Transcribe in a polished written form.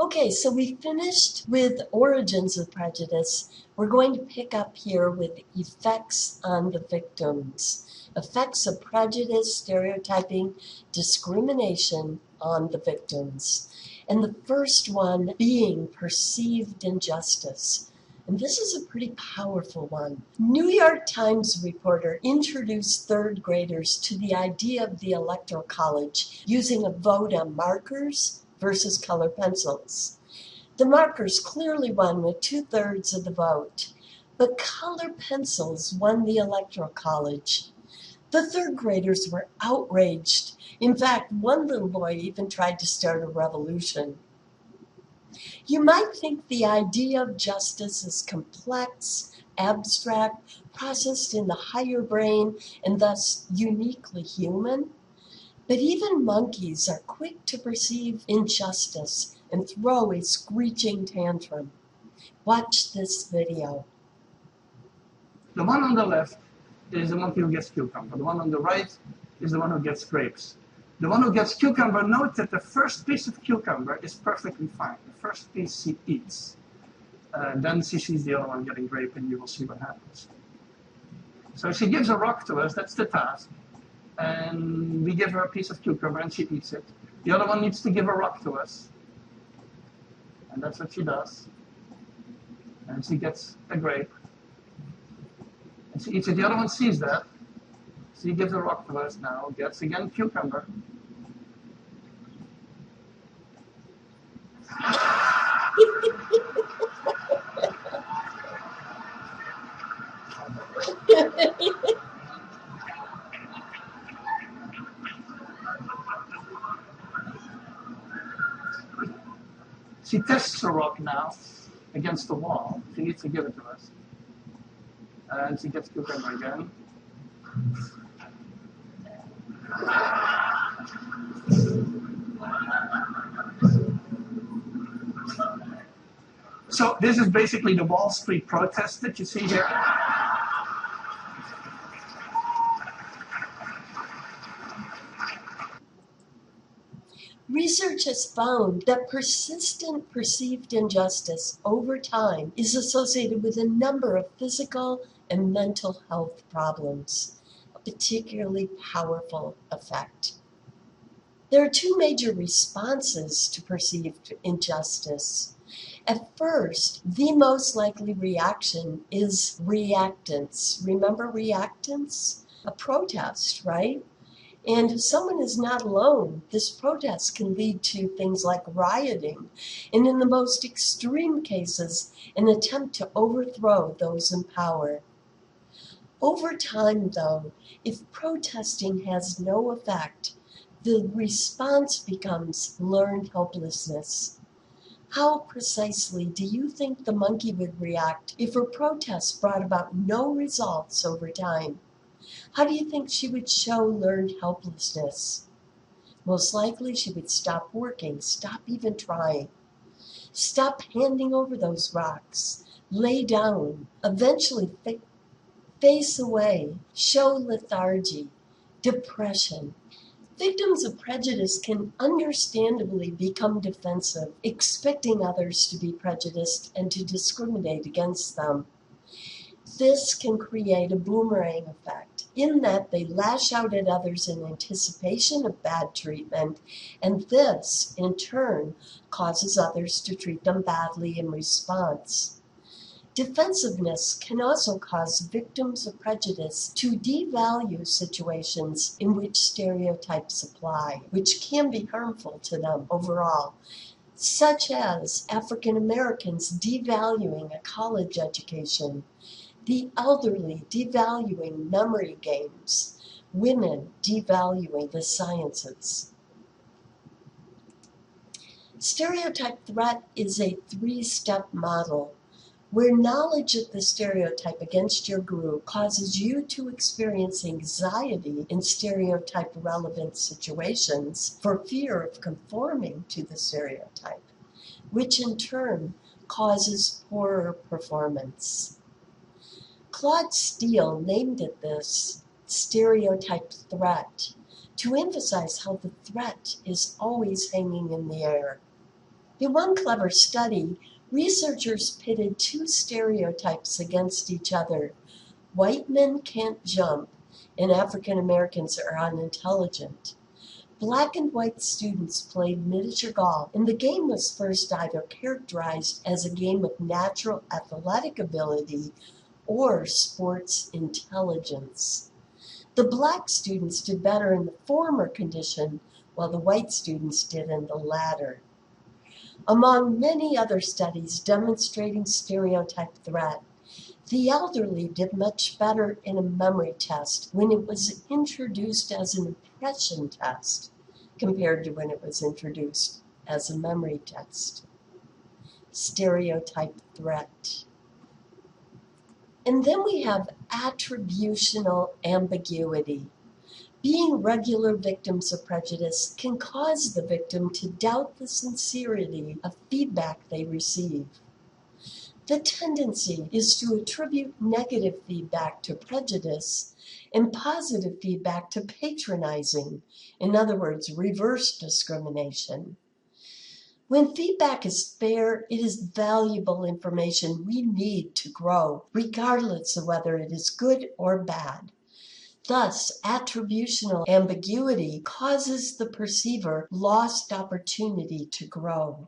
Okay, so we finished with origins of prejudice. We're going to pick up here with effects on the victims. Effects of prejudice, stereotyping, discrimination on the victims. And the first one being perceived injustice. And this is a pretty powerful one. New York Times reporter introduced third graders to the idea of the Electoral College using a vote on markers versus color pencils. The markers clearly won with 2/3 of the vote, but color pencils won the Electoral College. The third graders were outraged. In fact, one little boy even tried to start a revolution. You might think the idea of justice is complex, abstract, processed in the higher brain, and thus uniquely human. But even monkeys are quick to perceive injustice and throw a screeching tantrum. Watch this video. The one on the left is the monkey who gets cucumber. The one on the right is the one who gets grapes. The one who gets cucumber, note that the first piece of cucumber is perfectly fine. The first piece she eats. Then she sees the other one getting grape and you will see what happens. So she gives a rock to us, that's the task. And we give her a piece of cucumber and she eats it. The other one needs to give a rock to us. And that's what she does. And she gets a grape. And she eats it. The other one sees that. She gives a rock to us now, gets again cucumber. She tests the rock now against the wall. She needs to give it to us. And she gets cucumber again. So this is basically the Wall Street protest that you see here. Research has found that persistent perceived injustice over time is associated with a number of physical and mental health problems, a particularly powerful effect. There are two major responses to perceived injustice. At first, the most likely reaction is reactance. Remember reactance? A protest, right? And if someone is not alone, this protest can lead to things like rioting, and in the most extreme cases, an attempt to overthrow those in power. Over time, though, if protesting has no effect, the response becomes learned helplessness. How precisely do you think the monkey would react if her protest brought about no results over time? How do you think she would show learned helplessness? Most likely she would stop working, stop even trying. Stop handing over those rocks, lay down, eventually face away, show lethargy, depression. Victims of prejudice can understandably become defensive, expecting others to be prejudiced and to discriminate against them. This can create a boomerang effect in that they lash out at others in anticipation of bad treatment, and this, in turn, causes others to treat them badly in response. Defensiveness can also cause victims of prejudice to devalue situations in which stereotypes apply, which can be harmful to them overall, such as African Americans devaluing a college education, the elderly devaluing memory games, women devaluing the sciences. Stereotype threat is a three-step model where knowledge of the stereotype against your group causes you to experience anxiety in stereotype-relevant situations for fear of conforming to the stereotype, which in turn causes poorer performance. Claude Steele named it this stereotype threat to emphasize how the threat is always hanging in the air. In one clever study, researchers pitted two stereotypes against each other. White men can't jump, and African Americans are unintelligent. Black and white students played miniature golf, and the game was first either characterized as a game of natural athletic ability or sports intelligence. The black students did better in the former condition, while the white students did in the latter. Among many other studies demonstrating stereotype threat, the elderly did much better in a memory test when it was introduced as an impression test compared to when it was introduced as a memory test. Stereotype threat. And then we have attributional ambiguity. Being regular victims of prejudice can cause the victim to doubt the sincerity of feedback they receive. The tendency is to attribute negative feedback to prejudice and positive feedback to patronizing, in other words, reverse discrimination. When feedback is fair, it is valuable information we need to grow, regardless of whether it is good or bad. Thus, attributional ambiguity causes the perceiver lost opportunity to grow.